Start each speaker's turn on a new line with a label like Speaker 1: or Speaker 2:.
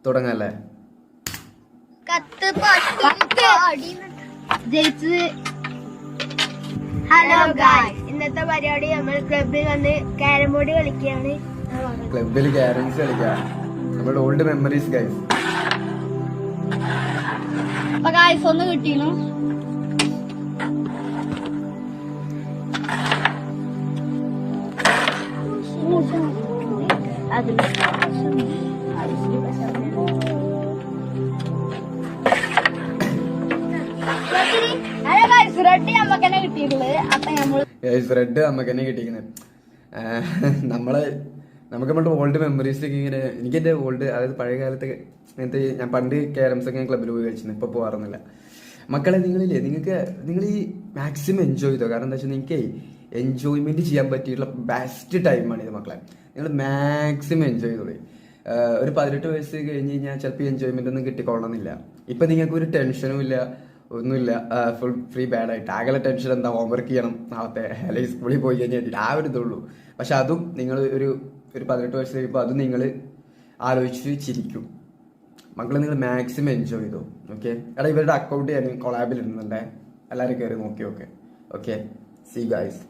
Speaker 1: തുടങ്ങല്ലേ?
Speaker 2: Hello guys, ഇന്നത്തെ പരിപാടി നമ്മൾ ക്ലബിൽ വന്ന് ക്യാരം ബോർഡ് കളിക്കുകയാണ്.
Speaker 1: ക്ലബിൽ ക്യാരംസ് കളിക്കാം. നമ്മുടെ ഓൾഡ് മെമ്മറീസ് ഗൈസ്.
Speaker 2: അപ്പൊ ഗായ്സ് ഒന്ന് കിട്ടിയിരുന്നു. റെഡ് നമുക്ക് തന്നെ കിട്ടിയിട്ടുള്ളത്. അപ്പൊ നമ്മള്
Speaker 1: റെഡ് നമുക്ക് തന്നെ കിട്ടിയിരിക്കുന്നത്. നമുക്ക് ഓൾഡ് മെമ്മറീസൊക്കെ ഇങ്ങനെ, എനിക്ക് എൻ്റെ ഓൾഡ്, അതായത് പഴയ കാലത്ത് ഇങ്ങനത്തെ ഞാൻ പണ്ട് ക്യാരംസ് ഒക്കെ ക്ലബ്ബിൽ പോയി കളിച്ചിരുന്നു. ഇപ്പോൾ പോകാറൊന്നുമില്ല. മക്കളെ നിങ്ങൾ ഈ മാക്സിമം എൻജോയ് ചെയ്തോ. കാരണം എന്താ വെച്ചാൽ നിങ്ങൾക്ക് എൻജോയ്മെന്റ് ചെയ്യാൻ പറ്റിയിട്ടുള്ള ബെസ്റ്റ് ടൈമാണ് ഇത് മക്കളെ. നിങ്ങൾ മാക്സിമം എൻജോയ് ചെയ്തോളൂ. ഒരു 18 വയസ്സ് കഴിഞ്ഞ് കഴിഞ്ഞാൽ ചിലപ്പോൾ എൻജോയ്മെന്റ് ഒന്നും കിട്ടിക്കൊള്ളണമെന്നില്ല. ഇപ്പം നിങ്ങൾക്ക് ഒരു ടെൻഷനും ഇല്ല, ഒന്നുമില്ല. ഫുൾ ഫ്രീ ബാഡായിട്ട് ആകെ ടെൻഷൻ എന്താ, ഹോംവർക്ക് ചെയ്യണം നാളത്തെ, അല്ലെങ്കിൽ സ്കൂളിൽ പോയി കഴിഞ്ഞാൽ ആ ഒരു ഇതുള്ളൂ. പക്ഷെ അതും നിങ്ങൾ ഒരു 18 വയസ്സ് കഴിയുമ്പോൾ അതും നിങ്ങൾ ആലോചിച്ച് ചിരിക്കും. മക്കളെ നിങ്ങൾ മാക്സിമം എൻജോയ് ചെയ്തോ. ഓക്കെ, എടാ ഇവരുടെ അക്കൗണ്ട് ഞാൻ കൊളാബിൽ ഇടുന്നുണ്ടേ, എല്ലാവരും കയറി നോക്കി. Okay, see guys.